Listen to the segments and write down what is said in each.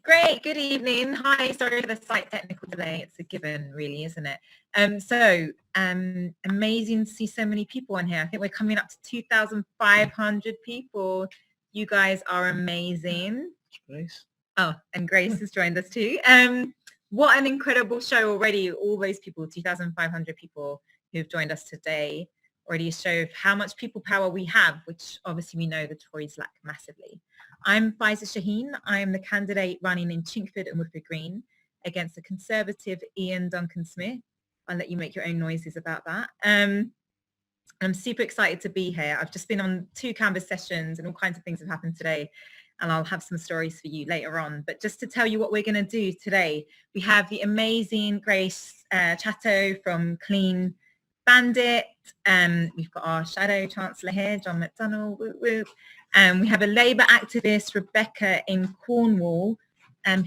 Great, good evening. Hi, sorry for the slight technical delay. It's a given, really, isn't it? Amazing to see so many people on here. I think we're coming up to 2,500 people. You guys are amazing. Grace. Oh, and Grace has joined us too. What an incredible show already. All those people, 2,500 people who've joined us today, already a show of how much people power we have, which obviously we know the Tories lack massively. I'm Faiza Shaheen. I am the candidate running in Chingford and Woodford Green against the Conservative Ian Duncan Smith. I'll let you make your own noises about that. I'm super excited to be here. I've just been on 2 canvas sessions and all kinds of things have happened today, and I'll have some stories for you later on. But just to tell you what we're going to do today, we have the amazing Grace Chatto from Clean Bandit. We've got our shadow chancellor here, John McDonnell. Whoop, whoop. We have a Labour activist, Rebecca in Cornwall,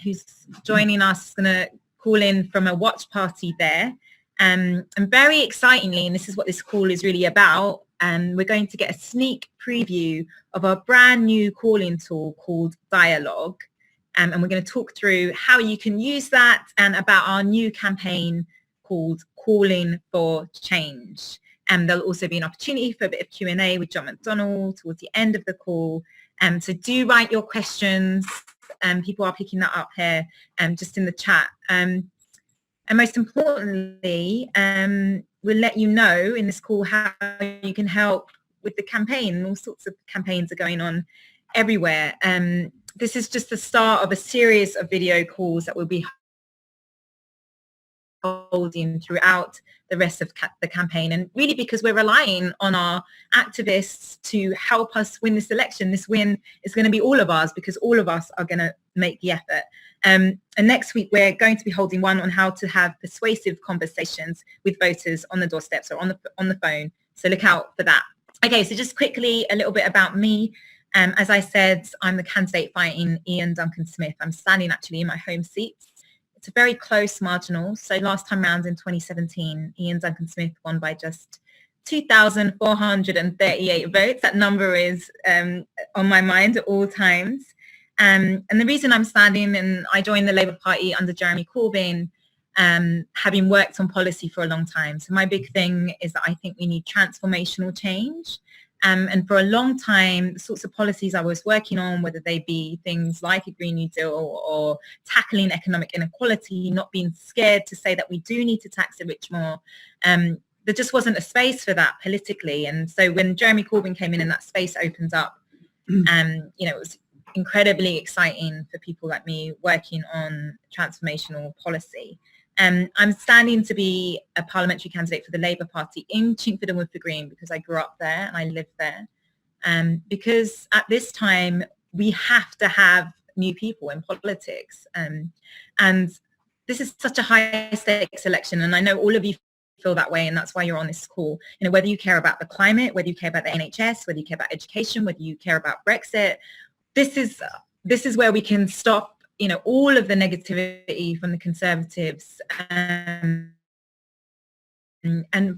who's joining us, going to call in from a watch party there. And very excitingly, and this is what this call is really about, we're going to get a sneak preview of our brand new call-in tool called Dialogue. And we're going to talk through how you can use that and about our new campaign called Calling for Change. And there'll also be an opportunity for a bit of Q&A with John McDonnell towards the end of the call. So do write your questions. People are picking that up here just in the chat. And most importantly, we'll let you know in this call how you can help with the campaign. All sorts of campaigns are going on everywhere. This is just the start of a series of video calls that we'll be holding throughout the rest of the campaign, and really because we're relying on our activists to help us win this election. This win is going to be all of ours because all of us are going to make the effort. And next week we're going to be holding one on how to have persuasive conversations with voters on the doorsteps or on the phone. So look out for that. Okay, so just quickly a little bit about me. As I said, I'm the candidate fighting Ian Duncan Smith. I'm standing actually in my home seat. It's a very close marginal. So last time round in 2017, Ian Duncan Smith won by just 2,438 votes. That number is on my mind at all times. And the reason I'm standing, and I joined the Labour Party under Jeremy Corbyn, having worked on policy for a long time. So my big thing is that I think we need transformational change. And for a long time, the sorts of policies I was working on, whether they be things like a Green New Deal or tackling economic inequality, not being scared to say that we do need to tax the rich more, there just wasn't a space for that politically. And so when Jeremy Corbyn came in and that space opened up, it was incredibly exciting for people like me working on transformational policy. I'm standing to be a parliamentary candidate for the Labour Party in Chingford and Woodford Green because I grew up there and I live there. Because at this time, we have to have new people in politics. And this is such a high stakes election. And I know all of you feel that way, and that's why you're on this call. You know, whether you care about the climate, whether you care about the NHS, whether you care about education, whether you care about Brexit, this is where we can stop all of the negativity from the Conservatives and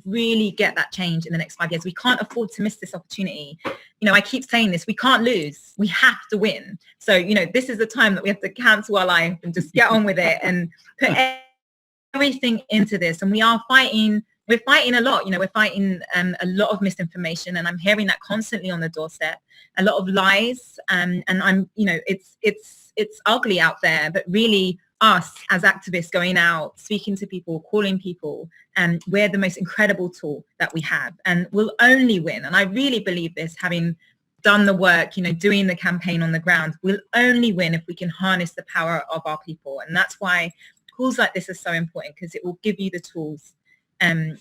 really get that change in the next 5 years. We can't afford to miss this opportunity. I keep saying this, we can't lose. We have to win. So, this is the time that we have to cancel our life and just get on with it and put everything into this. And we're fighting a lot. We're fighting a lot of misinformation, and I'm hearing that constantly on the doorstep, a lot of lies. And I'm, it's ugly out there, but really us as activists going out, speaking to people, calling people, and we're the most incredible tool that we have, and we'll only win. And I really believe this, having done the work, doing the campaign on the ground, we'll only win if we can harness the power of our people. And that's why calls like this are so important, because it will give you the tools, and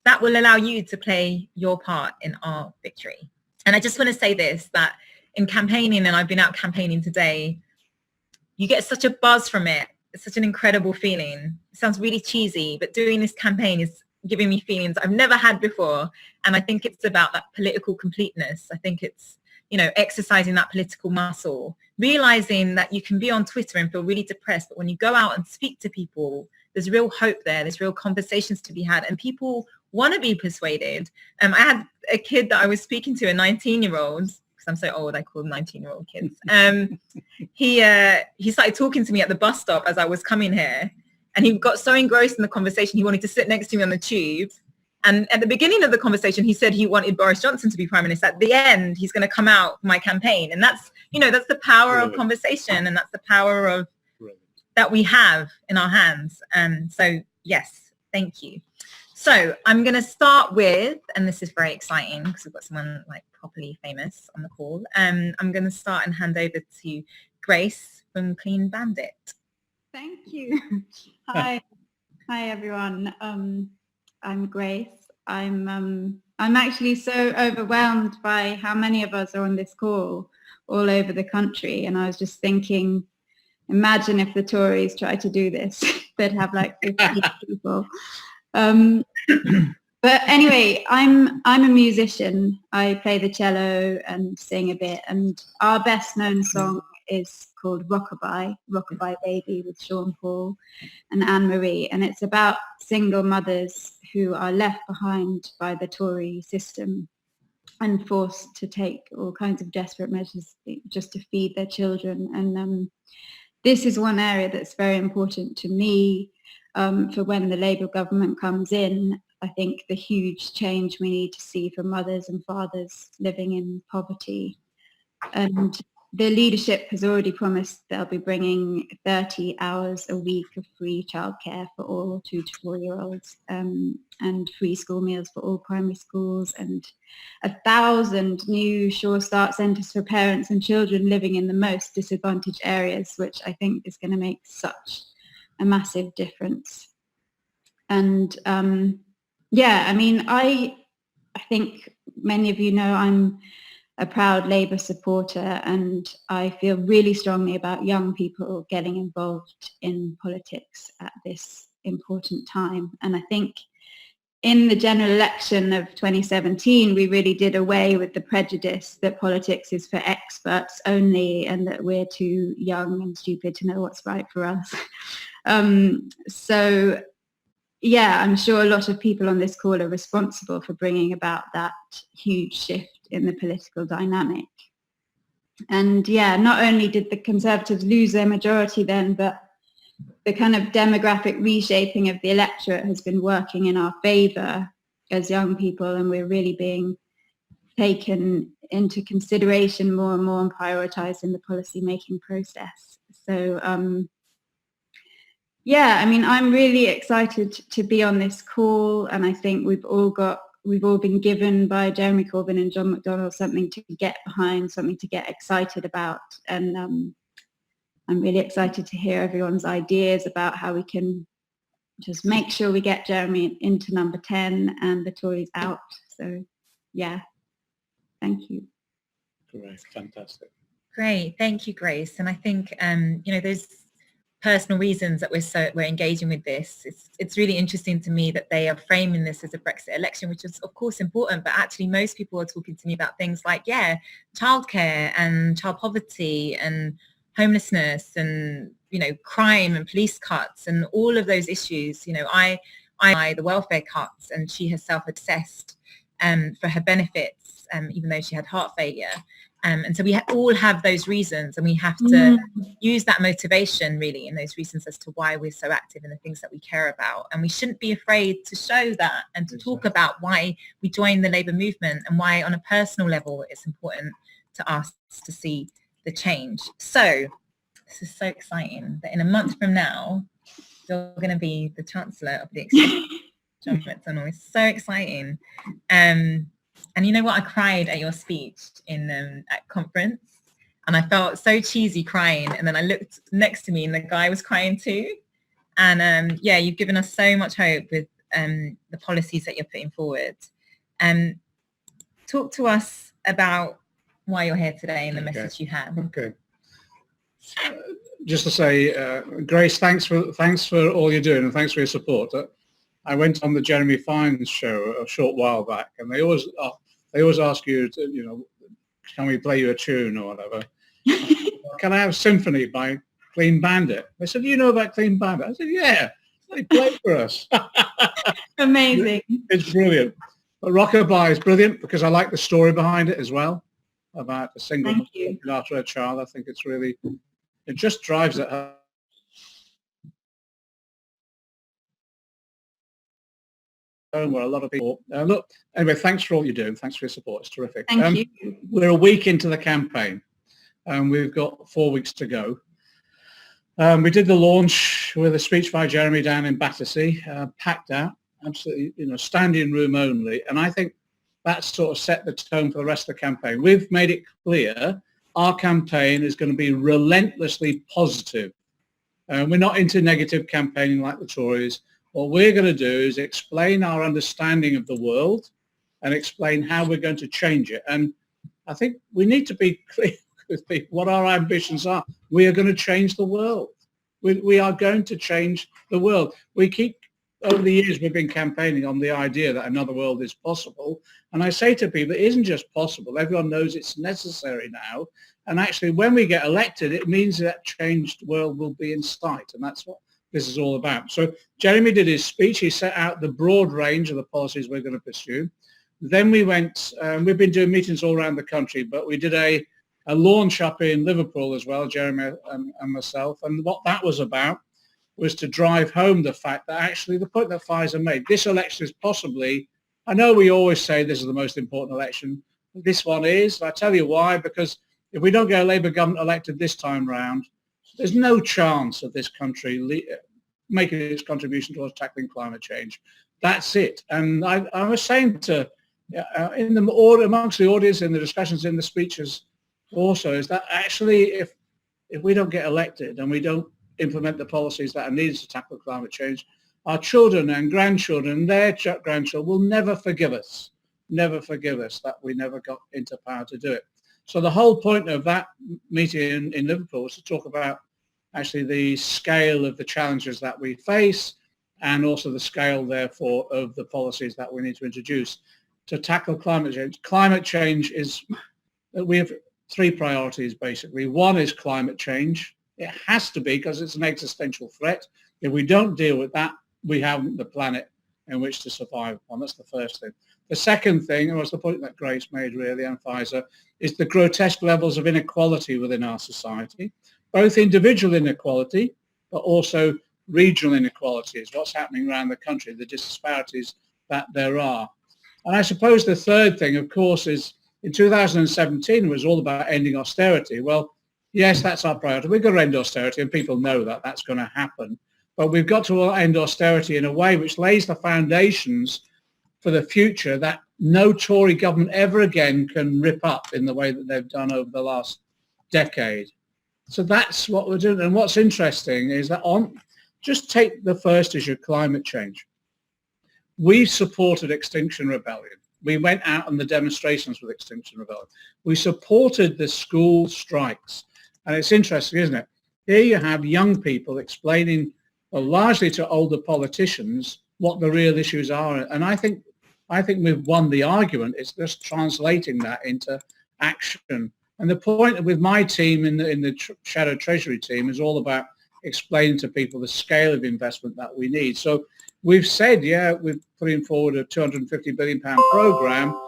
that will allow you to play your part in our victory. And I just want to say this, that in campaigning, and I've been out campaigning today, you get such a buzz from it. It's such an incredible feeling. It sounds really cheesy, but doing this campaign is giving me feelings I've never had before. And I think it's about that political completeness. I think it's, exercising that political muscle, realizing that you can be on Twitter and feel really depressed, but when you go out and speak to people, there's real hope there. There's real conversations to be had, and people want to be persuaded. I had a kid that I was speaking to, a 19-year-old, because I'm so old, I call them 19-year-old kids. He started talking to me at the bus stop as I was coming here, and he got so engrossed in the conversation, he wanted to sit next to me on the tube. And at the beginning of the conversation, he said he wanted Boris Johnson to be prime minister. At the end, he's going to come out for my campaign. And that's, that's the power of conversation, and that's the power of that we have in our hands. So yes, thank you. So I'm going to start with, and this is very exciting because we've got someone like properly famous on the call. I'm going to start and hand over to Grace from Clean Bandit. Thank you. Hi everyone. I'm Grace. I'm actually so overwhelmed by how many of us are on this call all over the country, and I was just thinking, imagine if the Tories tried to do this, they'd have like 50 people. But anyway, I'm a musician. I play the cello and sing a bit, and our best known song is called Rockabye Baby, with Sean Paul and Anne Marie, and it's about single mothers who are left behind by the Tory system and forced to take all kinds of desperate measures just to feed their children. And this is one area that's very important to me for when the Labour government comes in. I think the huge change we need to see for mothers and fathers living in poverty. And the leadership has already promised they'll be bringing 30 hours a week of free childcare for all 2 to 4-year-olds, and free school meals for all primary schools, and 1,000 new Sure Start centres for parents and children living in the most disadvantaged areas, which I think is going to make such a massive difference. And I think many of you know I'm a proud Labour supporter, and I feel really strongly about young people getting involved in politics at this important time. And I think in the general election of 2017, we really did away with the prejudice that politics is for experts only and that we're too young and stupid to know what's right for us. So yeah, I'm sure a lot of people on this call are responsible for bringing about that huge shift in the political dynamic. And yeah, not only did the Conservatives lose their majority then, but the kind of demographic reshaping of the electorate has been working in our favour as young people, and we're really being taken into consideration more and more and prioritised in the policy making process. So I'm really excited to be on this call, and I think we've all been given by Jeremy Corbyn and John Mcdonnell something to get behind, something to get excited about. And I'm really excited to hear everyone's ideas about how we can just make sure we get Jeremy into number 10 and the Tories out. So yeah, thank you. Great, fantastic. Great, thank you, Grace. And I think those personal reasons that we're engaging with this, it's really interesting to me that they are framing this as a Brexit election, which is of course important, but actually most people are talking to me about things like childcare and child poverty and homelessness and crime and police cuts and all of those issues. I the welfare cuts, and she herself assessed for her benefits, even though she had heart failure. And so we all have those reasons, and we have to use that motivation really and those reasons as to why we're so active in the things that we care about. And we shouldn't be afraid to show that and to talk about why we joined the Labour movement and why on a personal level it's important to us to see the change. So this is so exciting that in a month from now, you're going to be the Chancellor of the Exchequer, John McDonnell. It's so exciting. And you know what? I cried at your speech at conference, and I felt so cheesy crying. And then I looked next to me, and the guy was crying too. And you've given us so much hope with the policies that you're putting forward. Talk to us about why you're here today and the message you have. Okay. Just to say, Grace, thanks for all you're doing, and thanks for your support. I went on the Jeremy Fines show a short while back, and they always ask you to, can we play you a tune or whatever? Can I have Symphony by Clean Bandit? They said, you know about Clean Bandit? I said, yeah. They play for us. Amazing. It's brilliant. But Rockabye is brilliant because I like the story behind it as well, about a single Thank mother you. looking after her child. I think it's really, it just drives it home. Where a lot of people look. Anyway, thanks for all you do. Thanks for your support. It's terrific. Thank you. We're a week into the campaign, and we've got 4 weeks to go. We did the launch with a speech by Jeremy down in Battersea, packed out, absolutely, standing room only. And I think that sort of set the tone for the rest of the campaign. We've made it clear our campaign is going to be relentlessly positive. We're not into negative campaigning like the Tories. What we're going to do is explain our understanding of the world and explain how we're going to change it. And I think we need to be clear with people what our ambitions are. We are going to change the world. We are going to change the world. We keep, over the years, we've been campaigning on the idea that another world is possible. And I say to people, it isn't just possible. Everyone knows it's necessary now. And actually, when we get elected, it means that changed world will be in sight. And that's what this is all about. So Jeremy did his speech. He set out the broad range of the policies we're going to pursue. Then we went, we've been doing meetings all around the country, but we did a launch up in Liverpool as well, Jeremy and myself. And what that was about was to drive home the fact that actually the point that Faiza made, this election is possibly, I know we always say this is the most important election. This one is. I tell you why, because if we don't get a Labour government elected this time round, there's no chance of this country making its contribution towards tackling climate change. That's it. And I was saying to, amongst the audience, in the discussions, in the speeches also, is that actually if we don't get elected and we don't implement the policies that are needed to tackle climate change, our children and grandchildren, their grandchildren will never forgive us that we never got into power to do it. So the whole point of that meeting in Liverpool was to talk about actually the scale of the challenges that we face and also the scale, therefore, of the policies that we need to introduce to tackle climate change. Climate change is, we have three priorities, basically. One is climate change. It has to be because it's an existential threat. If we don't deal with that, we haven't the planet in which to survive on. That's the first thing. The second thing, and was the point that Grace made really, and Faiza, is the grotesque levels of inequality within our society, both individual inequality, but also regional inequalities, what's happening around the country, the disparities that there are. And I suppose the third thing, of course, is in 2017 was all about ending austerity. Well, yes, that's our priority. We're going to end austerity, and people know that that's going to happen. But we've got to end austerity in a way which lays the foundations for the future that no Tory government ever again can rip up in the way that they've done over the last decade. So that's what we're doing. And what's interesting is that just take the first issue, climate change. We supported Extinction Rebellion. We went out on the demonstrations with Extinction Rebellion. We supported the school strikes. And it's interesting, isn't it? Here you have young people explaining, well, largely to older politicians, what the real issues are. And I think we've won the argument. It's just translating that into action. And the point with my team in the Shadow Treasury team is all about explaining to people the scale of investment that we need. So we've said, yeah, we're putting forward a £250 billion program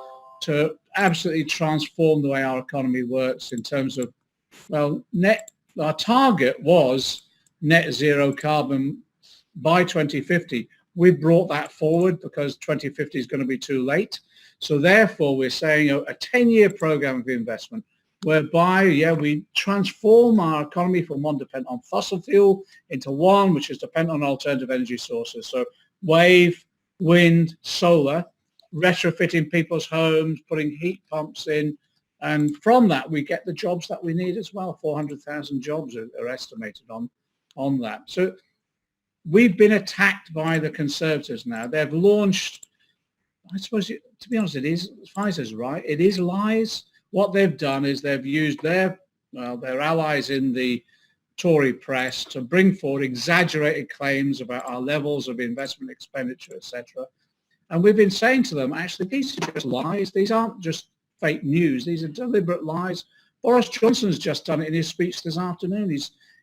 to absolutely transform the way our economy works in terms of, well, our target was net zero carbon by 2050. We brought that forward because 2050 is going to be too late. So therefore, we're saying a 10-year program of investment whereby, we transform our economy from one dependent on fossil fuel into one which is dependent on alternative energy sources. So wave, wind, solar, retrofitting people's homes, putting heat pumps in. And from that, we get the jobs that we need as well. 400,000 jobs are estimated on that. So we've been attacked by the Conservatives now. They've launched, I suppose, to be honest, it is, Faiza's right, it is lies. What they've done is they've used their allies in the Tory press to bring forward exaggerated claims about our levels of investment expenditure, etc. And we've been saying to them, actually, these are just lies. These aren't just fake news. These are deliberate lies. Boris Johnson's just done it in his speech this afternoon.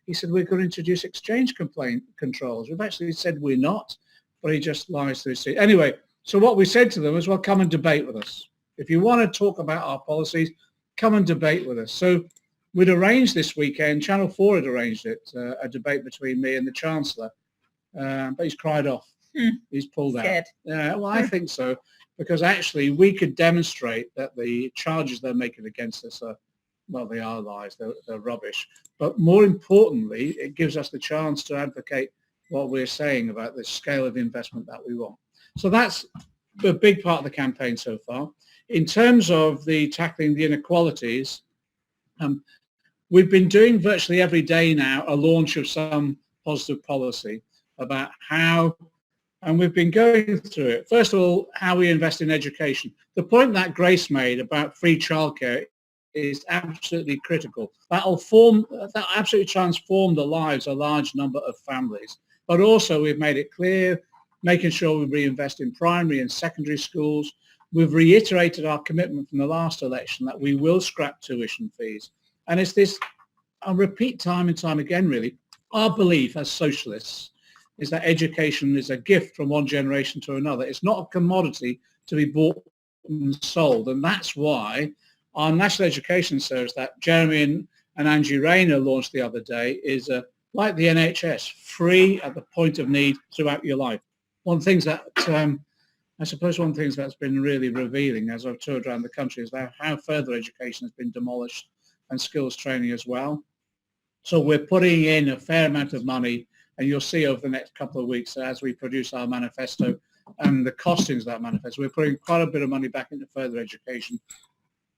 He said, we're going to introduce exchange complaint controls. We've actually said we're not, but he just lies through his teeth. Anyway, so what we said to them was, well, come and debate with us. If you want to talk about our policies, come and debate with us. So we'd arranged this weekend, Channel 4 had arranged it, a debate between me and the Chancellor, but he's cried off. He's pulled out. Yeah, well, I think so, because actually we could demonstrate that the charges they're making against us are, well, they are lies, they're rubbish. But more importantly, it gives us the chance to advocate what we're saying about the scale of investment that we want. So that's a big part of the campaign so far. In terms of the tackling the inequalities, we've been doing virtually every day now a launch of some positive policy about how, and we've been going through it. First of all, how we invest in education. The point that Grace made about free childcare is absolutely critical. That absolutely transform the lives of a large number of families. But also we've made it clear, making sure we reinvest in primary and secondary schools. We've reiterated our commitment from the last election that we will scrap tuition fees. And it's this, I'll repeat time and time again really, our belief as socialists is that education is a gift from one generation to another. It's not a commodity to be bought and sold. And that's why our National Education Service that Jeremy and Angie Rayner launched the other day is like the NHS, free at the point of need throughout your life. One of the things that I suppose one of the things that's been really revealing as I've toured around the country is how further education has been demolished and skills training as well. So we're putting in a fair amount of money, and you'll see over the next couple of weeks as we produce our manifesto and the costings of that manifesto, we're putting quite a bit of money back into further education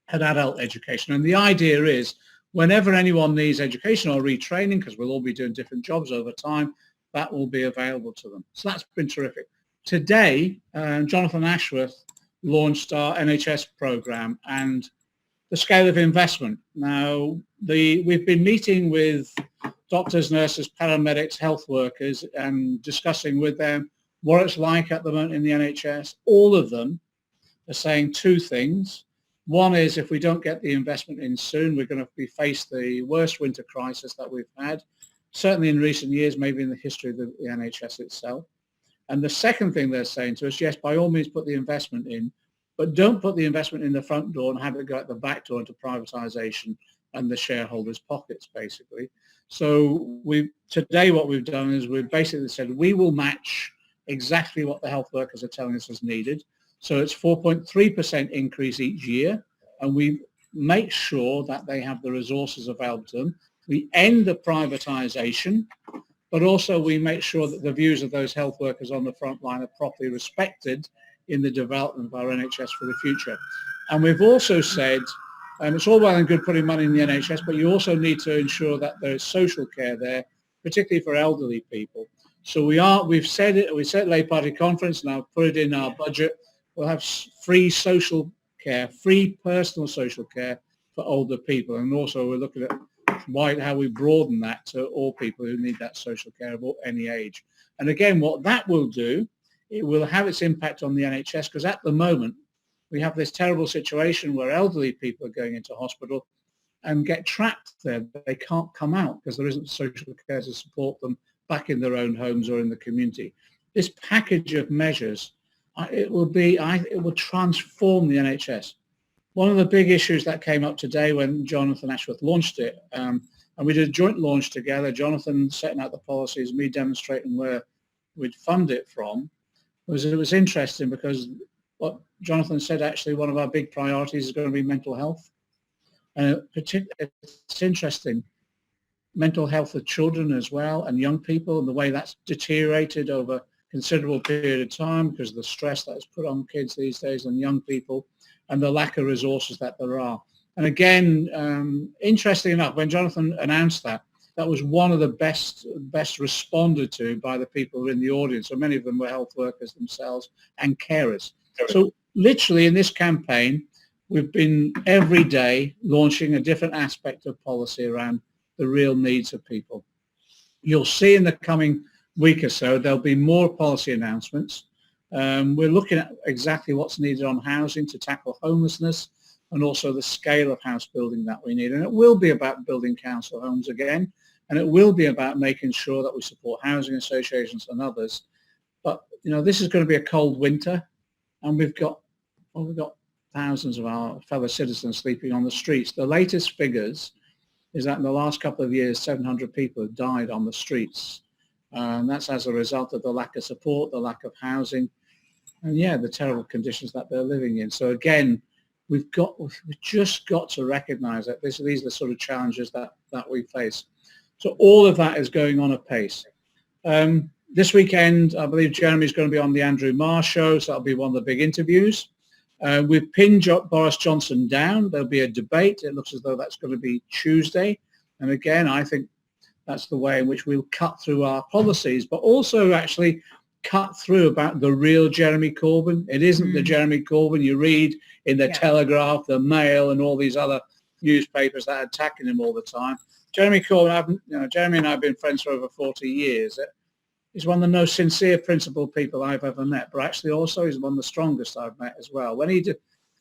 and adult education. And the idea is whenever anyone needs education or retraining, because we'll all be doing different jobs over time, that will be available to them. So that's been terrific. Today, Jonathan Ashworth launched our NHS program and the scale of investment. Now, we've been meeting with doctors, nurses, paramedics, health workers, and discussing with them what it's like at the moment in the NHS. All of them are saying two things. One is if we don't get the investment in soon, we're going to face the worst winter crisis that we've had, certainly in recent years, maybe in the history of the NHS itself. And the second thing they're saying to us, yes, by all means put the investment in, but don't put the investment in the front door and have it go out the back door into privatisation and the shareholders' pockets, basically. So today what we've done is we've basically said we will match exactly what the health workers are telling us is needed. So it's 4.3% increase each year, and we make sure that they have the resources available to them. We end the privatisation, but also we make sure that the views of those health workers on the front line are properly respected in the development of our NHS for the future. And we've also said, it's all well and good putting money in the NHS, but you also need to ensure that there is social care there, particularly for elderly people. So we've said it, we set Labour Party conference, and I've put it in our budget. We'll have free social care, free personal social care for older people. And also we're looking at how we broaden that to all people who need that social care of any age. And again, what that will do, it will have its impact on the NHS, because at the moment we have this terrible situation where elderly people are going into hospital and get trapped there. They can't come out because there isn't social care to support them back in their own homes or in the community. This package of measures, it will transform the NHS. One of the big issues that came up today when Jonathan Ashworth launched it, and we did a joint launch together, Jonathan setting out the policies, me demonstrating where we'd fund it from, it was interesting because what Jonathan said, actually one of our big priorities is going to be mental health. And it's interesting, mental health of children as well and young people, and the way that's deteriorated over a considerable period of time because of the stress that is put on kids these days and young people, and the lack of resources that there are. And again, interesting enough, when Jonathan announced that was one of the best responded to by the people who were in the audience. So many of them were health workers themselves and carers. So literally in this campaign, we've been every day launching a different aspect of policy around the real needs of people. You'll see in the coming week or so, there'll be more policy announcements. We're looking at exactly what's needed on housing to tackle homelessness and also the scale of house building that we need. And it will be about building council homes again. and it will be about making sure that we support housing associations and others. But, this is going to be a cold winter, and we've got thousands of our fellow citizens sleeping on the streets. The latest figures is that in the last couple of years, 700 people have died on the streets. And that's as a result of the lack of support, the lack of housing, and the terrible conditions that they're living in. So again, we've just got to recognise that these are the sort of challenges that we face. So all of that is going on apace. This weekend, I believe Jeremy's going to be on the Andrew Marr show, so that'll be one of the big interviews. We've pinned Boris Johnson down. There'll be a debate. It looks as though that's going to be Tuesday. And again, I think that's the way in which we'll cut through our policies, but also actually cut through about the real Jeremy Corbyn. It isn't the Jeremy Corbyn you read in the Telegraph, the Mail, and all these other newspapers that are attacking him all the time. Jeremy Corbyn, Jeremy and I have been friends for over 40 years. He's one of the most sincere, principled people I've ever met, but actually also he's one of the strongest I've met as well. When he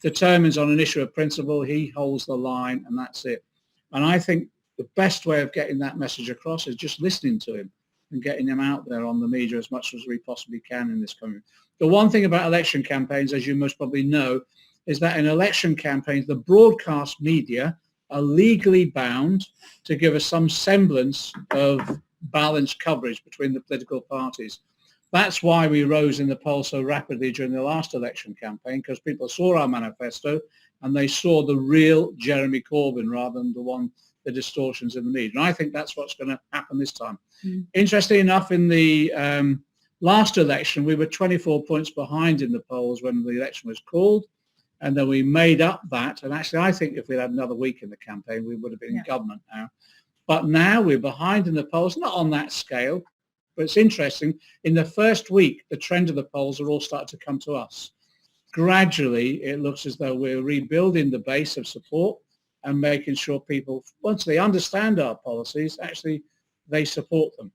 determines on an issue of principle, he holds the line, and that's it. And I think the best way of getting that message across is just listening to him and getting him out there on the media as much as we possibly can in this country. The one thing about election campaigns, as you most probably know, is that in election campaigns, the broadcast media are legally bound to give us some semblance of balanced coverage between the political parties. That's why we rose in the polls so rapidly during the last election campaign, because people saw our manifesto and they saw the real Jeremy Corbyn rather than the distortions in the media. And I think that's what's going to happen this time. Interestingly enough, in the last election, we were 24 points behind in the polls when the election was called. And then we made up that. And actually, I think if we'd had another week in the campaign, we would have been in government now. But now we're behind in the polls, not on that scale, but it's interesting. In the first week, the trend of the polls are all starting to come to us. Gradually, it looks as though we're rebuilding the base of support and making sure people, once they understand our policies, actually they support them.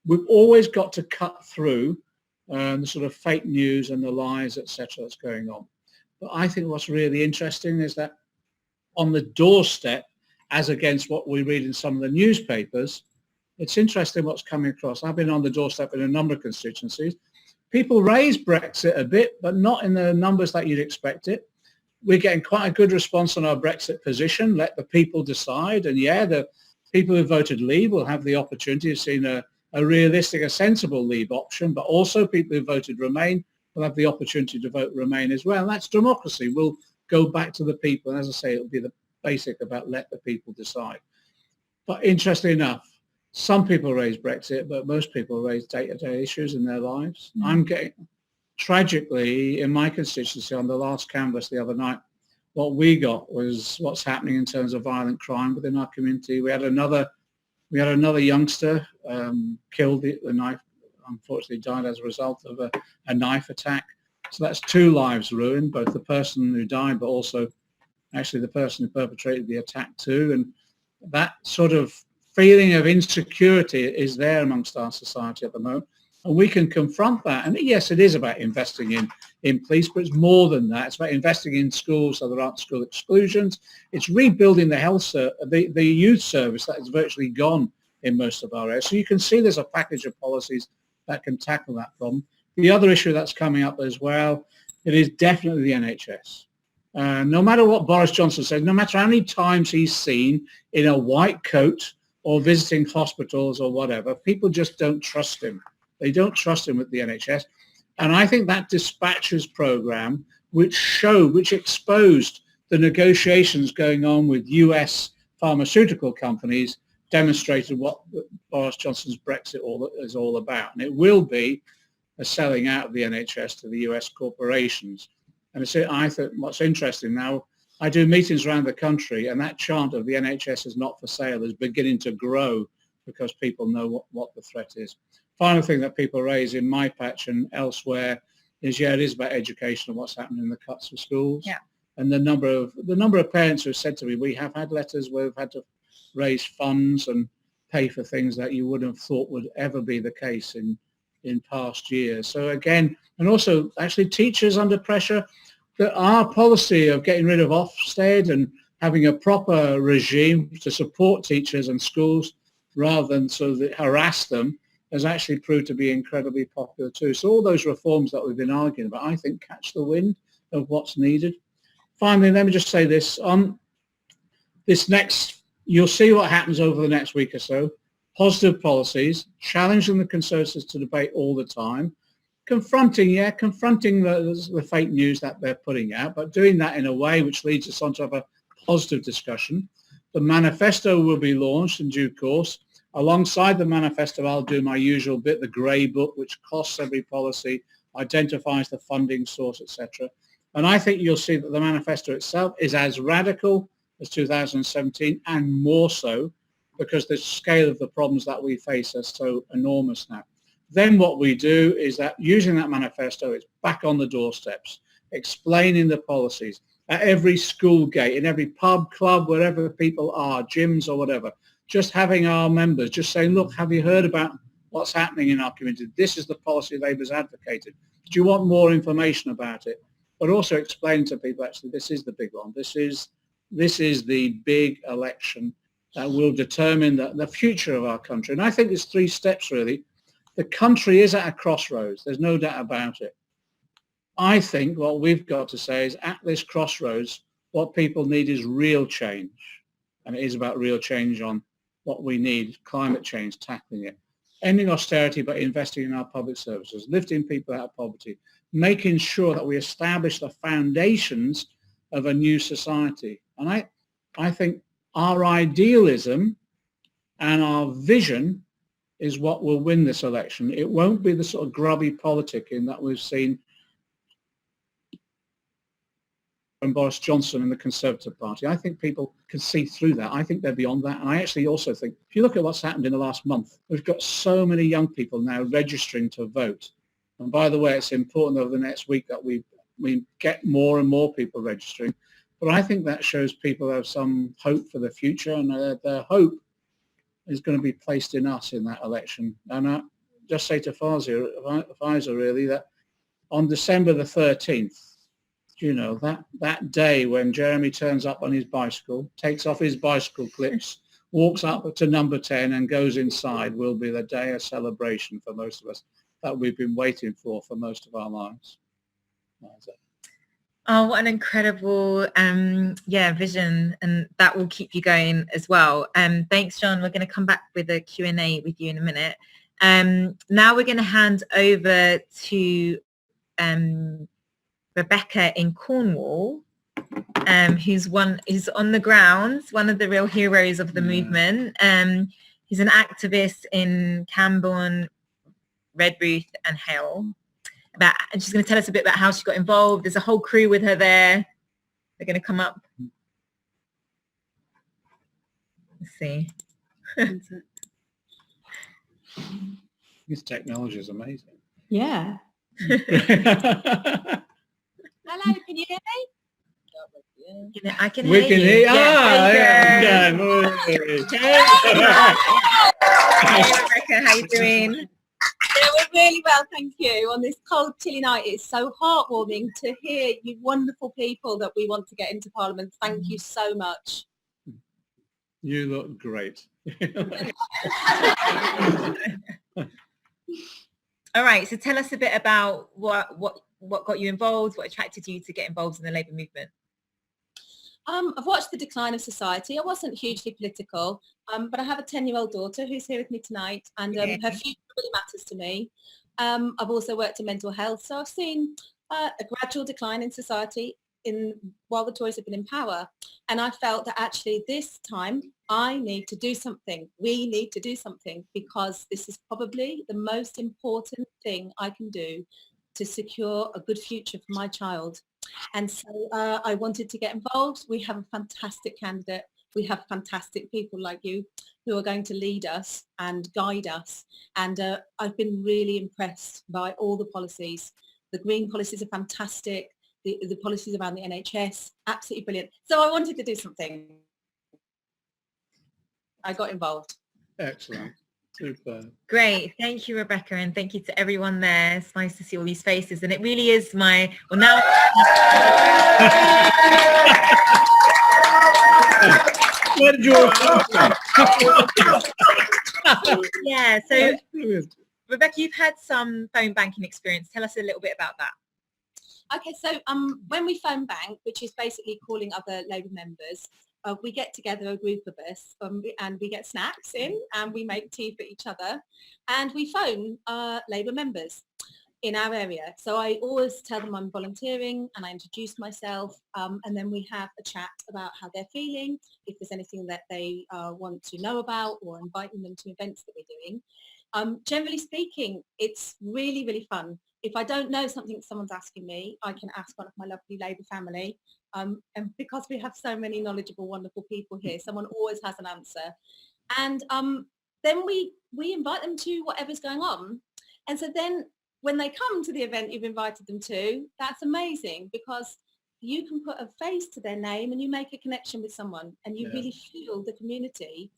We've always got to cut through the sort of fake news and the lies, etc., that's going on. But I think what's really interesting is that on the doorstep, as against what we read in some of the newspapers, it's interesting what's coming across. I've been on the doorstep in a number of constituencies. People raise Brexit a bit, but not in the numbers that you'd expect it. We're getting quite a good response on our Brexit position. Let the people decide. And the people who voted Leave will have the opportunity of seeing a realistic, a sensible Leave option, but also people who voted Remain will have the opportunity to vote Remain as well. And that's democracy. We'll go back to the people. And as I say, it'll be the basic about let the people decide. But interestingly enough, some people raise Brexit, but most people raise day-to-day issues in their lives. I'm getting, tragically, in my constituency on the last canvass the other night, what we got was what's happening in terms of violent crime within our community. We had another youngster killed. The knife unfortunately died as a result of a knife attack. So that's 2 lives ruined, both the person who died, but also actually the person who perpetrated the attack too. And that sort of feeling of insecurity is there amongst our society at the moment. And we can confront that. And yes, it is about investing in police, but it's more than that. It's about investing in schools so there aren't school exclusions. It's rebuilding the youth service that is virtually gone in most of our areas. So you can see there's a package of policies that can tackle that problem. The other issue that's coming up as well, it is definitely the NHS. No matter what Boris Johnson says, no matter how many times he's seen in a white coat or visiting hospitals or whatever, people just don't trust him. They don't trust him with the NHS. And I think that dispatches program, which exposed the negotiations going on with US pharmaceutical companies, demonstrated what Boris Johnson's Brexit is all about. And it will be a selling out of the NHS to the US corporations. And I think what's interesting now, I do meetings around the country, and that chant of the NHS is not for sale is beginning to grow because people know what the threat is. Final thing that people raise in my patch and elsewhere is, it is about education and what's happening in the cuts for schools. Yeah. And the number of parents who have said to me, we have had letters where we've had to raise funds and pay for things that you wouldn't have thought would ever be the case in past years. So again, and also actually teachers under pressure, that our policy of getting rid of Ofsted and having a proper regime to support teachers and schools rather than sort of harass them has actually proved to be incredibly popular too. So all those reforms that we've been arguing about, I think, catch the wind of what's needed. Finally, let me just say this. On this next, you'll see what happens over the next week or so. Positive policies, challenging the Conservatives to debate all the time, confronting the fake news that they're putting out, but doing that in a way which leads us on to have a positive discussion. The manifesto will be launched in due course. Alongside the manifesto, I'll do my usual bit, the grey book, which costs every policy, identifies the funding source, etc. And I think you'll see that the manifesto itself is as radical as 2017 and more so, because the scale of the problems that we face are so enormous now. Then what we do is that using that manifesto, it's back on the doorsteps, explaining the policies at every school gate, in every pub, club, wherever people are, gyms or whatever, just having our members just saying, look, have you heard about what's happening in our community? This is the policy Labour's advocated. Do you want more information about it? But also explain to people, actually, this is the big one. This is the big election that will determine the future of our country. And I think there's 3 steps, really. The country is at a crossroads. There's no doubt about it. I think what we've got to say is at this crossroads, what people need is real change. And it is about real change on what we need, climate change, tackling it. Ending austerity, but investing in our public services, lifting people out of poverty, making sure that we establish the foundations of a new society. And I think our idealism and our vision is what will win this election. It won't be the sort of grubby politicking that we've seen from Boris Johnson and the Conservative Party. I think people can see through that. I think they're beyond that. And I actually also think, if you look at what's happened in the last month, we've got so many young people now registering to vote. And by the way, it's important over the next week that we get more and more people registering. But I think that shows people have some hope for the future, and their hope is going to be placed in us in that election. And I just say to Faiza really that on December the 13th, you know, that day when Jeremy turns up on his bicycle, takes off his bicycle clips, walks up to number 10 and goes inside will be the day of celebration for most of us that we've been waiting for most of our lives. Oh, what an incredible vision, and that will keep you going as well. Thanks, John. We're going to come back with a Q&A with you in a minute. Now we're going to hand over to Rebecca in Cornwall, who's on the ground, one of the real heroes of the movement. He's an activist in Camborne, Redruth and Hale. And she's going to tell us a bit about how she got involved. There's a whole crew with her there. They're going to come up. Let's see. This technology is amazing. Yeah. Hello, can you hear me? I can We hear can you. hear you. Yeah, Hey, Rebecca, how you doing? Yeah, we're really well, thank you. On this cold, chilly night, it's so heartwarming to hear you wonderful people that we want to get into Parliament. Thank you so much. You look great. All right, so tell us a bit about what got you involved, what attracted you to get involved in the Labour movement. I've watched the decline of society. I wasn't hugely political, but I have a 10-year-old daughter who's here with me tonight, and her future really matters to me. I've also worked in mental health, so I've seen a gradual decline in society while the Tories have been in power. And I felt that actually this time I need to do something. We need to do something, because this is probably the most important thing I can do to secure a good future for my child. And so I wanted to get involved. We have a fantastic candidate. We have fantastic people like you who are going to lead us and guide us. And I've been really impressed by all the policies. The green policies are fantastic. The policies around the NHS, absolutely brilliant. So I wanted to do something. I got involved. Excellent. Super. Great. Thank you, Rebecca, and thank you to everyone there. It's nice to see all these faces, and it really is now. Where did you all come from? Yeah, so Brilliant. Rebecca, you've had some phone banking experience. Tell us a little bit about that. Okay, so when we phone bank, which is basically calling other Labour members, we get together, a group of us, and we get snacks in, and we make tea for each other, and we phone Labour members in our area. So I always tell them I'm volunteering, and I introduce myself, and then we have a chat about how they're feeling, if there's anything that they want to know about, or inviting them to events that we're doing. Generally speaking, it's really, really fun. If I don't know something someone's asking me, I can ask one of my lovely Labour family. And because we have so many knowledgeable, wonderful people here, someone always has an answer. And then we invite them to whatever's going on. And so then when they come to the event you've invited them to, that's amazing, because you can put a face to their name and you make a connection with someone, and you really feel the community.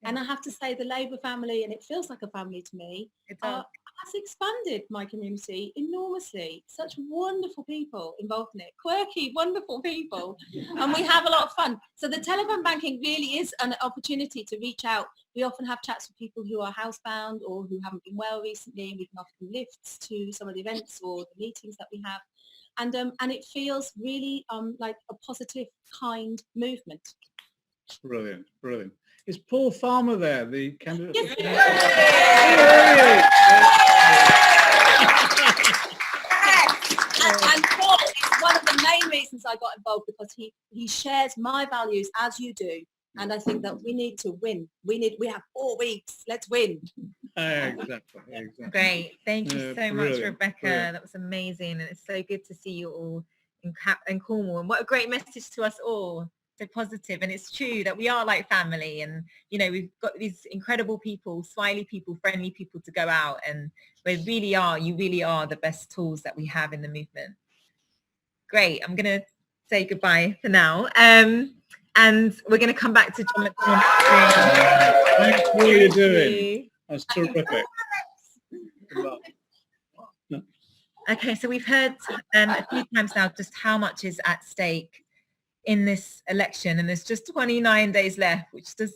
And I have to say, the Labour family, and it feels like a family to me, has expanded my community enormously. Such wonderful people involved in it, quirky, wonderful people, and we have a lot of fun. So the telephone banking really is an opportunity to reach out. We often have chats with people who are housebound or who haven't been well recently. We can offer them lifts to some of the events or the meetings that we have. And it feels really like a positive, kind movement. Brilliant, brilliant. Is Paul Farmer there, the candidate? Yes. And Paul is one of the main reasons I got involved, because he shares my values as you do. And I think that we need to win. We have 4 weeks. Let's win. Exactly. Great. Thank you so much, Rebecca. Brilliant. That was amazing. And it's so good to see you all in Cornwall. And what a great message to us all. So positive. And it's true that we are like family, and we've got these incredible people, smiley people, friendly people to go out, and you really are the best tools that we have in the movement. Great. I'm gonna say goodbye for now, and we're gonna come back to John McDonnell. Thanks for all you're doing. That's terrific. Okay, so we've heard a few times now just how much is at stake in this election, and there's just 29 days left, which does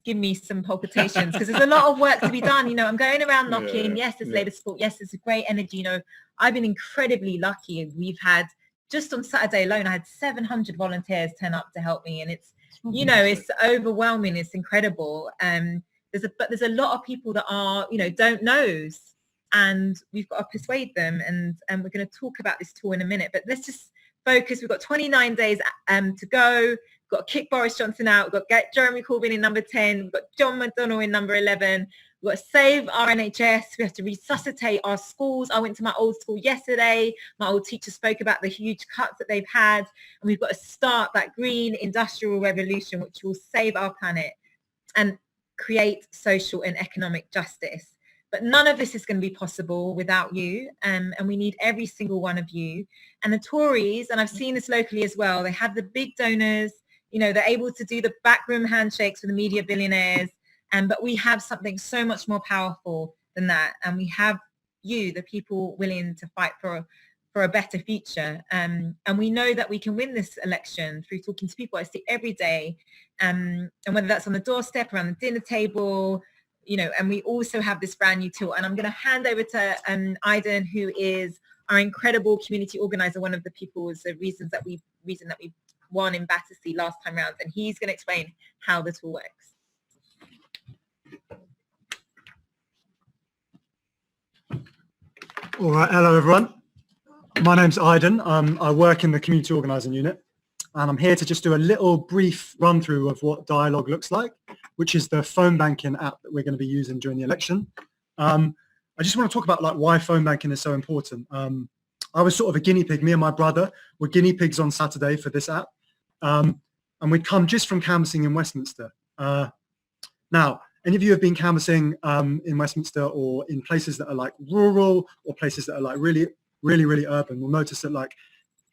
give me some palpitations, because there's a lot of work to be done. I'm going around knocking. Yes, there's Labour support. Yes, there's a great energy. I've been incredibly lucky. We've had, just on Saturday alone, I had 700 volunteers turn up to help me, and it's it's overwhelming. It's incredible. But there's a lot of people that are don't know, and we've got to persuade them, and we're going to talk about this tool in a minute, but let's just focus. We've got 29 days to go. We've got to kick Boris Johnson out. We've got to get Jeremy Corbyn in number 10. We've got John McDonnell in number 11. We've got to save our NHS. We have to resuscitate our schools. I went to my old school yesterday. My old teacher spoke about the huge cuts that they've had. And we've got to start that green industrial revolution, which will save our planet and create social and economic justice. But none of this is going to be possible without you, and we need every single one of you. And the Tories, and I've seen this locally as well, they have the big donors, they're able to do the backroom handshakes with the media billionaires, but we have something so much more powerful than that. And we have you, the people willing to fight for a better future. And we know that we can win this election through talking to people I see every day, and whether that's on the doorstep, around the dinner table, and we also have this brand new tool. And I'm going to hand over to Aidan, who is our incredible community organizer, one of the people's reason that we won in Battersea last time round, and he's going to explain how the tool works. All right, hello everyone. My name's Aidan. I work in the community organising unit, and I'm here to just do a little brief run through of what Dialogue looks like, which is the phone banking app that we're going to be using during the election. I just want to talk about why phone banking is so important. I was sort of a guinea pig. Me and my brother were guinea pigs on Saturday for this app, and we'd come just from canvassing in Westminster. Now, any of you have been canvassing in Westminster or in places that are rural or places that are really, really, really urban, will notice that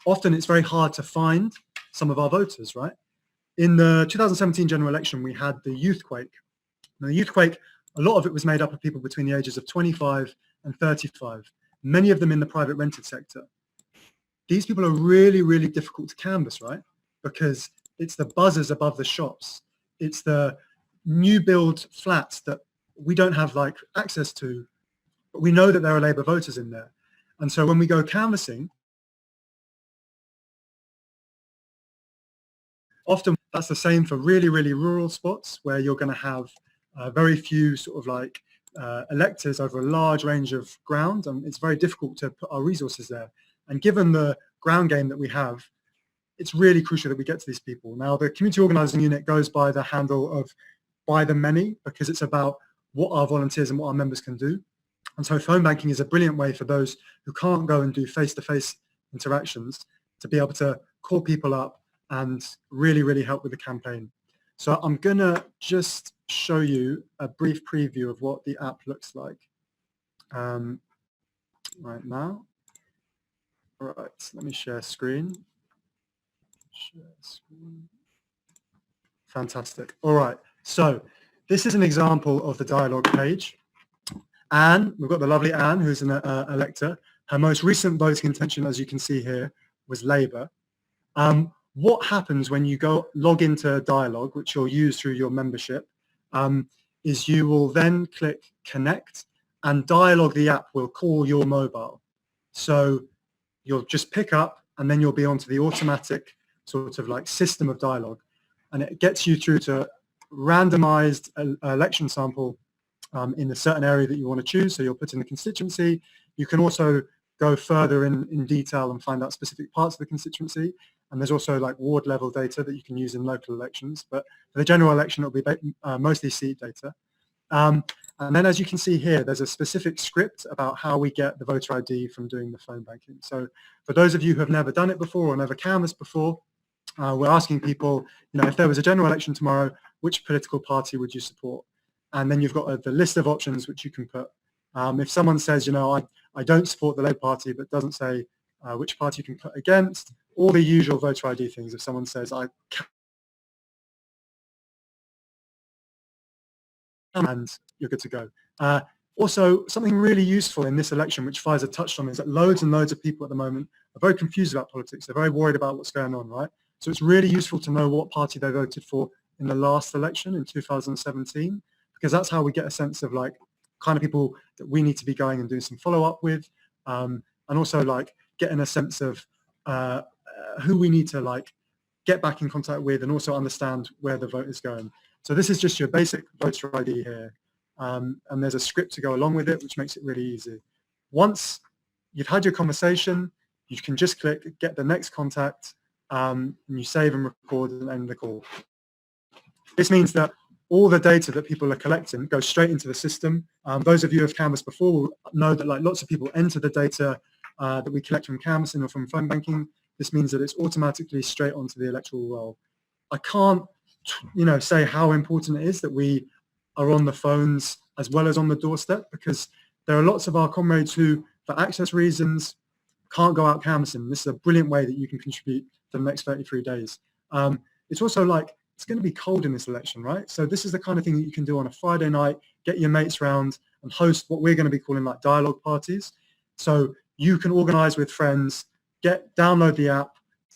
often it's very hard to find some of our voters, right? In the 2017 general election, we had the Youthquake. Now, the Youthquake, a lot of it was made up of people between the ages of 25 and 35, many of them in the private rented sector. These people are really, really difficult to canvass, right? Because it's the buzzers above the shops. It's the new build flats that we don't have like access to, but we know that there are Labour voters in there. And so when we go canvassing, often that's the same for really, really rural spots where you're going to have very few sort of like electors over a large range of ground, and it's very difficult to put our resources there. And given the ground game that we have, it's really crucial that we get to these people. Now, the community organising unit goes by the handle of by the many, because it's about what our volunteers and what our members can do. And so phone banking is a brilliant way for those who can't go and do face-to-face interactions to be able to call people up and really, really help with the campaign. So I'm going to just show you a brief preview of what the app looks like right now. All right, let me share screen. Share screen. Fantastic. All right, so this is an example of the dialogue page. Anne, we've got the lovely Anne, who's an elector. Her most recent voting intention, as you can see here, was Labour. What happens when you log into Dialogue, which you'll use through your membership, is you will then click Connect, and Dialogue, the app, will call your mobile. So you'll just pick up, and then you'll be onto the automatic sort of like system of Dialogue, and it gets you through to randomized election sample in a certain area that you want to choose. So you'll put in the constituency. You can also go further in detail and find out specific parts of the constituency. And there's also like ward level data that you can use in local elections. But for the general election, it'll be mostly seat data. And then as you can see here, there's a specific script about how we get the voter ID from doing the phone banking. So for those of you who have never done it before or never canvassed before, we're asking people, if there was a general election tomorrow, which political party would you support? And then you've got the list of options which you can put. If someone says, I don't support the Labour Party, but doesn't say which party you can put against, all the usual voter ID things. If someone says, and you're good to go. Also, something really useful in this election, which Faiza touched on, is that loads and loads of people at the moment are very confused about politics. They're very worried about what's going on, right? So it's really useful to know what party they voted for in the last election in 2017, because that's how we get a sense of like kind of people that we need to be going and doing some follow-up with, and also like getting a sense of who we need to like get back in contact with, and also understand where the vote is going. So this is just your basic voter ID here, and there's a script to go along with it, which makes it really easy. Once you've had your conversation, you can just click get the next contact, and you save and record and end the call. This means that all the data that people are collecting goes straight into the system. Those of you who have canvassed before will know that like lots of people enter the data that we collect from canvassing or from phone banking. This means that it's automatically straight onto the electoral roll. I can't, say how important it is that we are on the phones as well as on the doorstep, because there are lots of our comrades who, for access reasons, can't go out canvassing. This is a brilliant way that you can contribute for the next 33 days. It's also like, it's going to be cold in this election, right? So this is the kind of thing that you can do on a Friday night, get your mates round and host what we're going to be calling like dialogue parties. So you can organize with friends, download the app,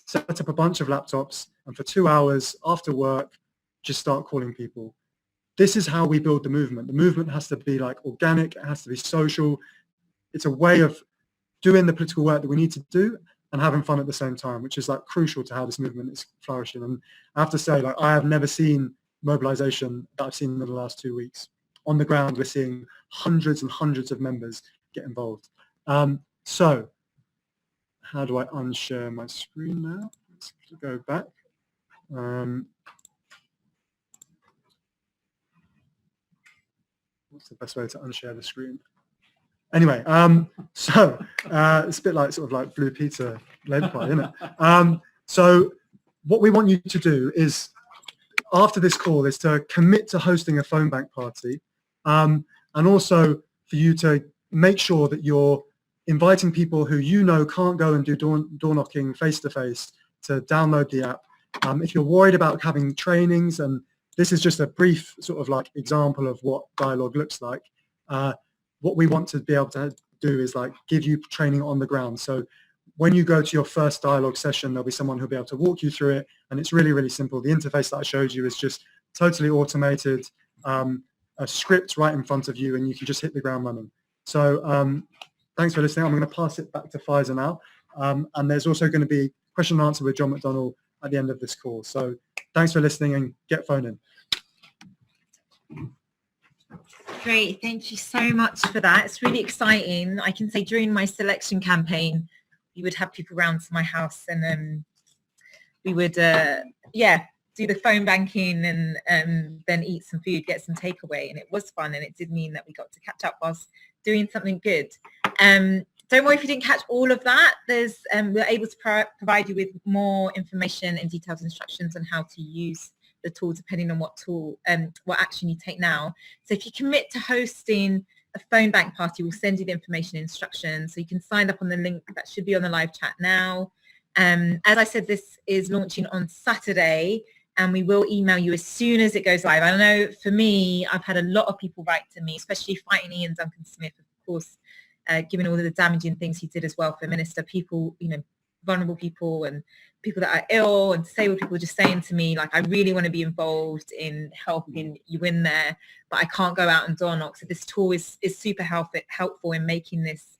set up a bunch of laptops, and for 2 hours after work, just start calling people. This is how we build the movement. The movement has to be like organic, it has to be social. It's a way of doing the political work that we need to do and having fun at the same time, which is like crucial to how this movement is flourishing. And I have to say, like, I have never seen mobilization that I've seen in the last 2 weeks. On the ground, we're seeing hundreds and hundreds of members get involved. So how do I unshare my screen now? Let's go back. What's the best way to unshare the screen? Anyway, so it's a bit like sort of like Blue Peter Labour Party, isn't it? So what we want you to do is, after this call, is to commit to hosting a phone bank party, and also for you to make sure that you're inviting people who can't go and do door knocking face-to-face to download the app. If you're worried about having trainings, and this is just a brief sort of like example of what dialogue looks like, what we want to be able to do is like give you training on the ground. So when you go to your first dialogue session, there'll be someone who'll be able to walk you through it, and it's really, really simple. The interface that I showed you is just totally automated. a script right in front of you, and you can just hit the ground running. So thanks for listening. I'm going to pass it back to Faiza now. And there's also going to be question and answer with John McDonnell at the end of this call. So thanks for listening, and get phoning. Great, thank you so much for that. It's really exciting. I can say during my selection campaign, we would have people round to my house, and we would, do the phone banking, and then eat some food, get some takeaway, and it was fun, and it did mean that we got to catch up whilst doing something good. Don't worry if you didn't catch all of that. There's we're able to provide you with more information and detailed instructions on how to use the tool depending on what tool what action you take now. So if you commit to hosting a phone bank party, we'll send you the information and instructions, so you can sign up on the link that should be on the live chat now. As I said, this is launching on Saturday, and we will email you as soon as it goes live. I know for me, I've had a lot of people write to me, especially fighting Ian Duncan Smith, of course, given all of the damaging things he did as well for Minister. People, vulnerable people and people that are ill and disabled people just saying to me, like, I really want to be involved in helping you in there, but I can't go out and door knock. So this tool is super helpful in making this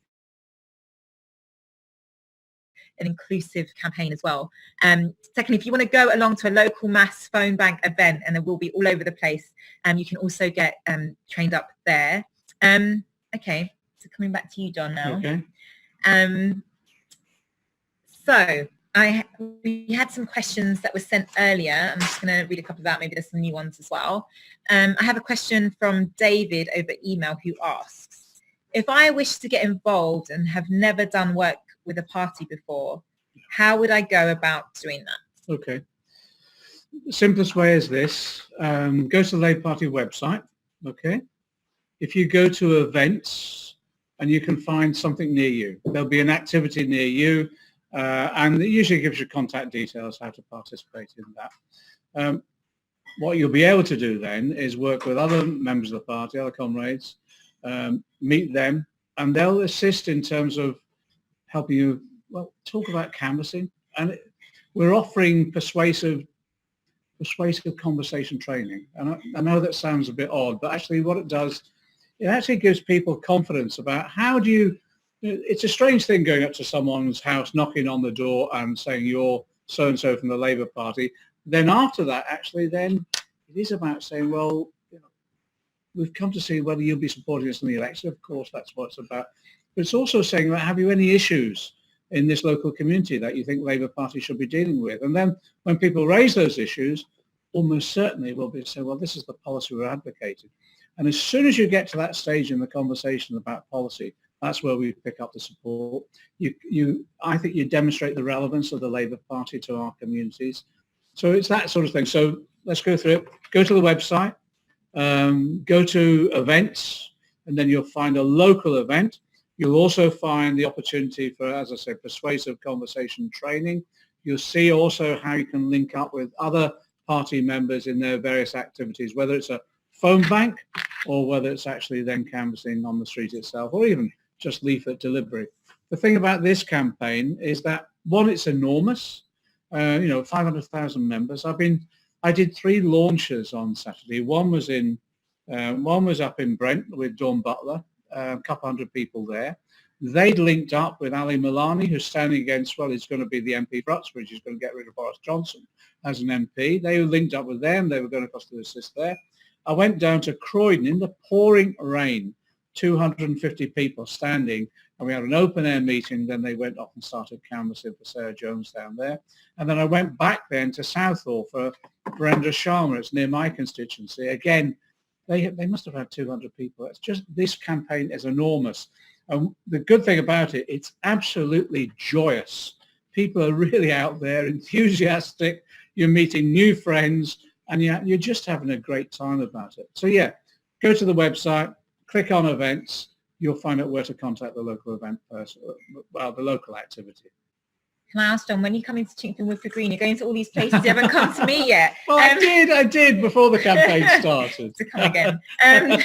an inclusive campaign as well. Secondly, if you want to go along to a local mass phone bank event, and it will be all over the place, you can also get trained up there. Okay, so coming back to you, John, now. Okay. So we had some questions that were sent earlier. I'm just going to read a couple of that. Maybe there's some new ones as well. I have a question from David over email, who asks, if I wish to get involved and have never done work with a party before, how would I go about doing that? Okay. The simplest way is this. Go to the Labour Party website. Okay. If you go to events, and you can find something near you, there'll be an activity near you, and it usually gives you contact details how to participate in that. What you'll be able to do then is work with other members of the party, other comrades, meet them, and they'll assist in terms of helping you, talk about canvassing. And we're offering persuasive conversation training. And I know that sounds a bit odd, but actually what it does, it actually gives people confidence about how do you, it's a strange thing going up to someone's house, knocking on the door and saying you're so-and-so from the Labour Party. Then after that, actually, then it is about saying, well, we've come to see whether you'll be supporting us in the election. Of course, that's what it's about. But it's also saying, well, have you any issues in this local community that you think Labour Party should be dealing with? And then when people raise those issues, almost certainly will be saying, well, this is the policy we're advocating. And as soon as you get to that stage in the conversation about policy, that's where we pick up the support. I think you demonstrate the relevance of the Labour Party to our communities. So it's that sort of thing. So let's go through it. Go to the website, go to events, and then you'll find a local event. You'll also find the opportunity for, as I said, persuasive conversation training. You'll see also how you can link up with other party members in their various activities, whether it's a phone bank or whether it's actually then canvassing on the street itself, or even just leaflet delivery. The thing about this campaign is that, one, it's enormous, 500,000 members. I did 3 launches on Saturday. One was up in Brent with Dawn Butler, a couple hundred people there. They'd linked up with Ali Milani, who's standing against, he's going to be the MP for Uxbridge. He's going to get rid of Boris Johnson as an MP. They linked up with them. They were going to to assist there. I went down to Croydon in the pouring rain, 250 people standing, and we had an open air meeting. Then they went off and started canvassing for Sarah Jones down there. And then I went back then to Southall for Brenda Sharma. It's near my constituency. Again, they must have had 200 people. It's just, this campaign is enormous. And the good thing about it, it's absolutely joyous. People are really out there, enthusiastic. You're meeting new friends, and you're just having a great time about it. So yeah, go to the website, click on events. You'll find out where to contact the local event person, the local activity. Can I ask, John, when you come into Chingford Woodford Green, you're going to all these places, you haven't come to me yet. Well, I did before the campaign started. To come again. And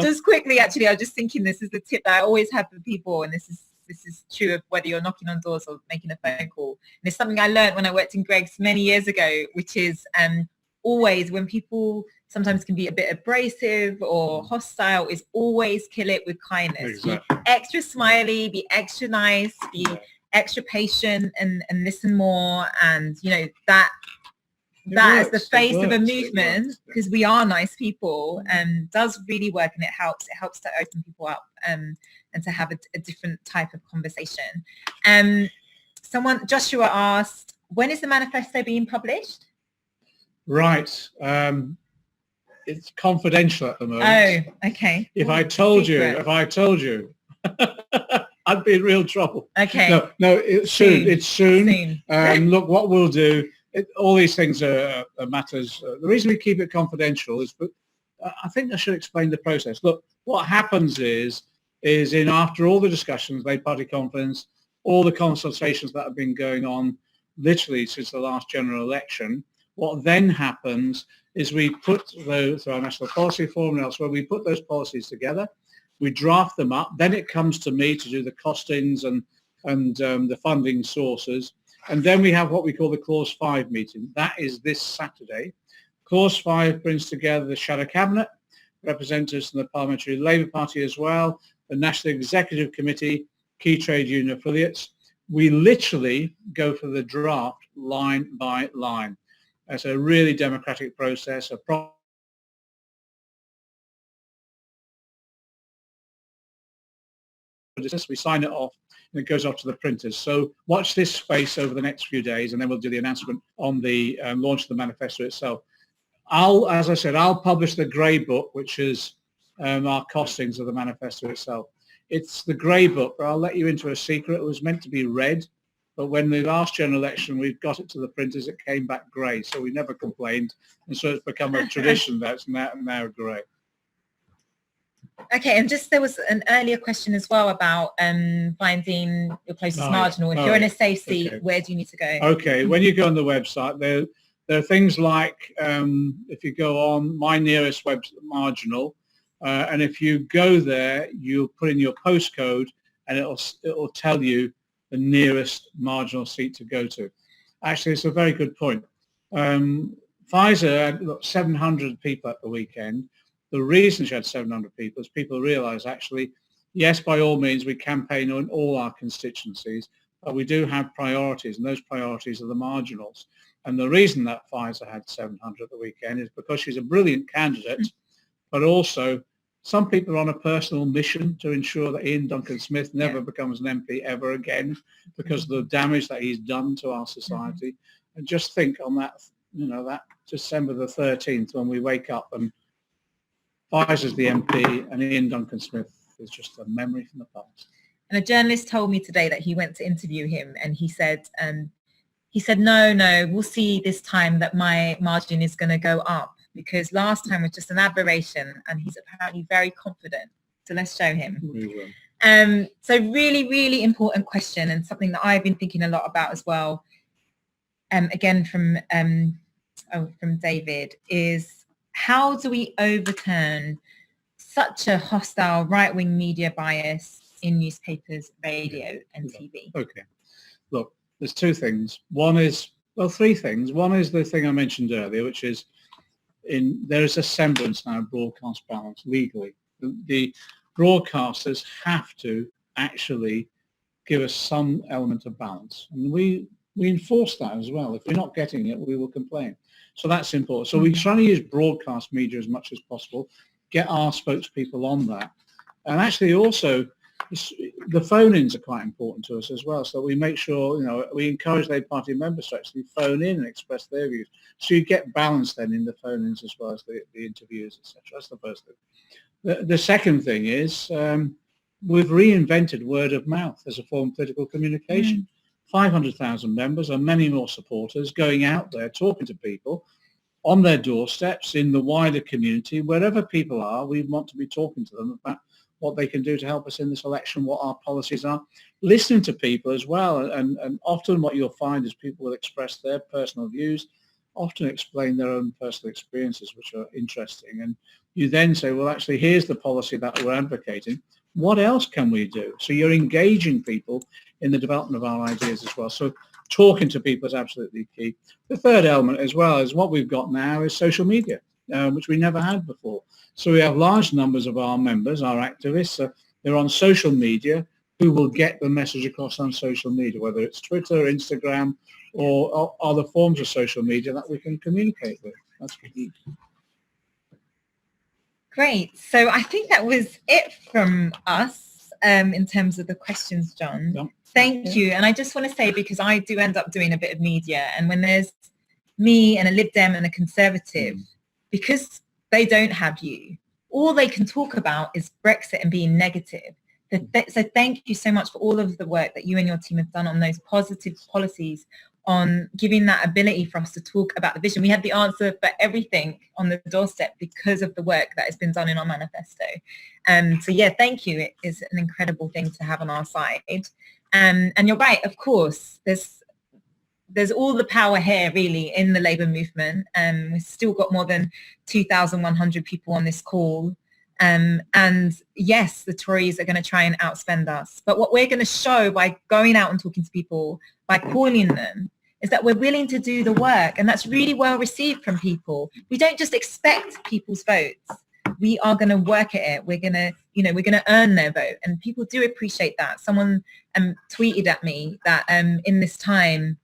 just quickly, actually, I was just thinking, this is the tip that I always have for people, and this is true of whether you're knocking on doors or making a phone call. And it's something I learned when I worked in Greggs many years ago, which is always when people sometimes can be a bit abrasive or hostile is always kill it with kindness. Exactly. Be extra smiley, be extra nice, be extra patient and listen more. And, you know, that is the face of a movement, because we are nice people, and does really work, and it helps to open people up and to have a different type of conversation. Joshua asked, when is the manifesto being published? Right. It's confidential at the moment. Oh, okay. If I told you, I'd be in real trouble. Okay. No, it's soon. It's soon. Soon. Look, what we'll do, all these things are matters. The reason we keep it confidential is, I think I should explain the process. Look, what happens is in after all the discussions, Labour Party conference, all the consultations that have been going on literally since the last general election, what then happens is we put those, through our National Policy Forum and elsewhere, we put those policies together, we draft them up, then it comes to me to do the costings and the funding sources. And then we have what we call the Clause 5 meeting. That is this Saturday. Clause 5 brings together the Shadow Cabinet, representatives from the Parliamentary Labour Party as well, the National Executive Committee, key trade union affiliates. We literally go for the draft line by line. It's a really democratic process, we sign it off, and it goes off to the printers. So watch this space over the next few days, and then we'll do the announcement on the launch of the manifesto itself. As I said, I'll publish the grey book, which is our costings of the manifesto itself. It's the grey book, but I'll let you into a secret. It was meant to be red, but when the last general election, we got it to the printers, it came back grey. So we never complained, and so it's become a tradition that's now grey. Okay, and just there was an earlier question as well about finding your closest marginal. If you're in a safe seat, where do you need to go? Okay, when you go on the website, there are things like if you go on My Nearest Web Marginal, and if you go there, you'll put in your postcode, and it'll tell you the nearest marginal seat to go to. Actually, it's a very good point. Faiza had 700 people at the weekend. The reason she had 700 people is people realised actually, yes, by all means, we campaign on all our constituencies, but we do have priorities, and those priorities are the marginals. And the reason that Faiza had 700 at the weekend is because she's a brilliant candidate, but also some people are on a personal mission to ensure that Ian Duncan Smith never becomes an MP ever again because of the damage that he's done to our society. And just think on that, you know, that December the 13th when we wake up and Faiza's the MP and Ian Duncan Smith is just a memory from the past. And a journalist told me today that he went to interview him, and he said, no, we'll see this time that my margin is going to go up, because last time was just an aberration, and he's apparently very confident. So let's show him. We will. So really, really important question, and something that I've been thinking a lot about as well. Again, from David, is how do we overturn such a hostile right-wing media bias in newspapers, radio, and TV? Okay. Look, there's two things. Three things. One is the thing I mentioned earlier, which is there is a semblance now of broadcast balance legally. The broadcasters have to actually give us some element of balance. And we enforce that as well. If we're not getting it, we will complain. So that's important. So we're trying to use broadcast media as much as possible, get our spokespeople on that. And actually also, the phone-ins are quite important to us as well. So we make sure, you know, we encourage Labour Party members to actually phone in and express their views. So you get balance then in the phone-ins as well as the interviews, etc. That's the first thing. The second thing is we've reinvented word of mouth as a form of political communication. 500,000 members and many more supporters going out there, talking to people on their doorsteps, in the wider community, wherever people are. We want to be talking to them about what they can do to help us in this election, what our policies are, listening to people as well. And often what you'll find is people will express their personal views, often explain their own personal experiences, which are interesting. And you then say, well, actually, here's the policy that we're advocating. What else can we do? So you're engaging people in the development of our ideas as well. So talking to people is absolutely key. The third element as well is what we've got now is social media. which we never had before. So we have large numbers of our members, our activists. They're on social media, who will get the message across on social media, whether it's Twitter, Instagram, or other forms of social media that we can communicate with. That's key. Great. So I think that was it from us in terms of the questions, John. Yeah. Thank you. And I just want to say, because I do end up doing a bit of media, and when there's me and a Lib Dem and a Conservative, because they don't have you, all they can talk about is Brexit and being negative. So thank you so much for all of the work that you and your team have done on those positive policies, on giving that ability for us to talk about the vision. We had the answer for everything on the doorstep because of the work that has been done in our manifesto. So yeah, thank you. It is an incredible thing to have on our side. And you're right, of course, there's all the power here really in the Labour movement. We've still got more than 2,100 people on this call. And yes, the Tories are going to try and outspend us. But what we're going to show by going out and talking to people, by calling them, is that we're willing to do the work. And that's really well received from people. We don't just expect people's votes. We are going to work at it. We're going to, we're going to earn their vote. And people do appreciate that. Someone tweeted at me that in this time,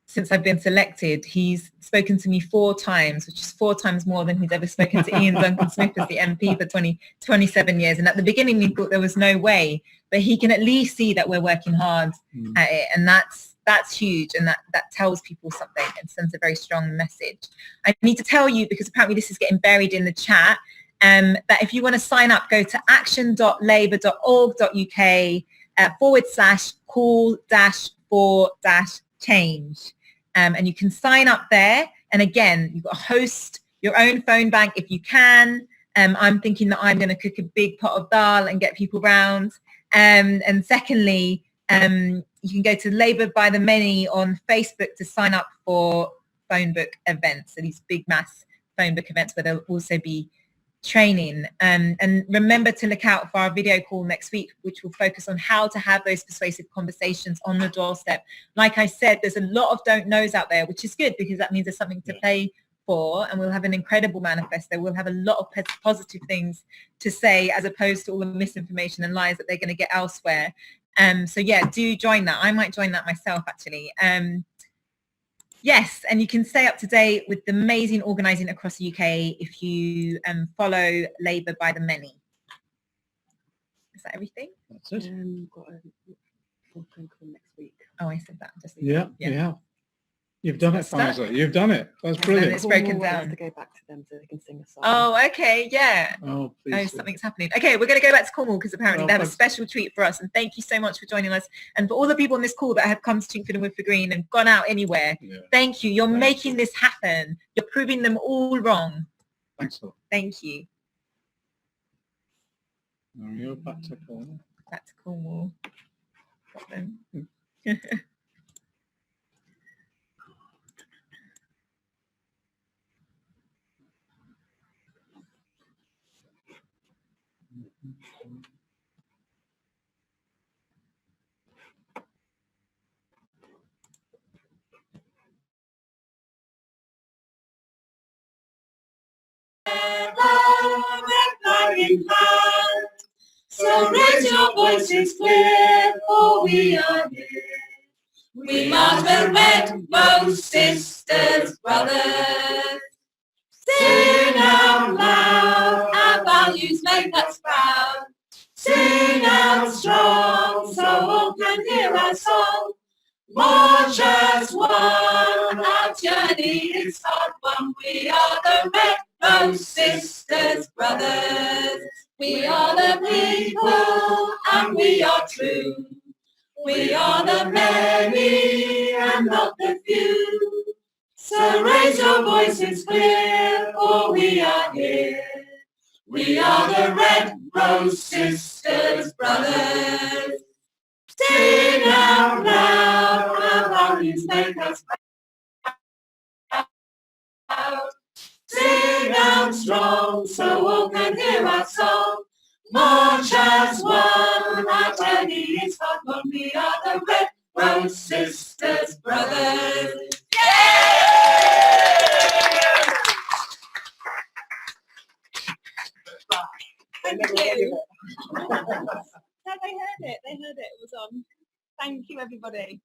since I've been selected, he's spoken to me 4 times, which is 4 times more than he's ever spoken to Ian Duncan-Smith as the MP for 27 years. And at the beginning, we thought there was no way, but he can at least see that we're working hard at it. And that's huge. And that tells people something and sends a very strong message. I need to tell you, because apparently this is getting buried in the chat, that if you want to sign up, go to action.labour.org.uk/call-for-change. And you can sign up there. And again, you've got to host your own phone bank if you can. I'm thinking that I'm going to cook a big pot of dal and get people round. And secondly, you can go to Labour by the Many on Facebook to sign up for phone book events. So these big mass phone book events where there'll also be training. And remember to look out for our video call next week, which will focus on how to have those persuasive conversations on the doorstep. Like I said, there's a lot of don't knows out there, which is good because that means there's something to play for, and we'll have an incredible manifesto. We'll have a lot of positive things to say as opposed to all the misinformation and lies that they're going to get elsewhere. So yeah, do join that. I might join that myself actually. Yes, and you can stay up to date with the amazing organising across the UK if you follow Labour by the Many. Is that everything? That's it. Got a phone call next week. Oh, I said that. Just Yeah. You've done it, Faiza. You've done it. That's brilliant. It's broken down. To go back to them so they can sing a song. Oh, okay, yeah. Oh, please. Something's happening. Okay, we're going to go back to Cornwall because apparently they have a special treat for us. And thank you so much for joining us. And for all the people on this call that have come to Chingford and Woodford Green and gone out anywhere, thank you. You're making this happen. You're proving them all wrong. Thanks a lot. Thank you. Now you're back to Cornwall. Back to Cornwall. Got them. So raise your voices clear, for we are here. We are the Red Rose Sisters, brothers. Sing out loud, our values make us proud. Sing out strong, so all can hear our song. March as one, our journey is hard one. We are the Red Rose Sisters, brothers. We are the people and we are true. We are the many and not the few. So raise your voices clear, for we are here. We are the Red Rose Sisters, brothers. Sing out loud, our values make us proud. Sing out strong, so all can hear our song. March as one, our journey is hard, but we are the Red Rose Sisters, brothers. Yay! Thank you. No, they heard it. They heard it. It was on. Thank you, everybody.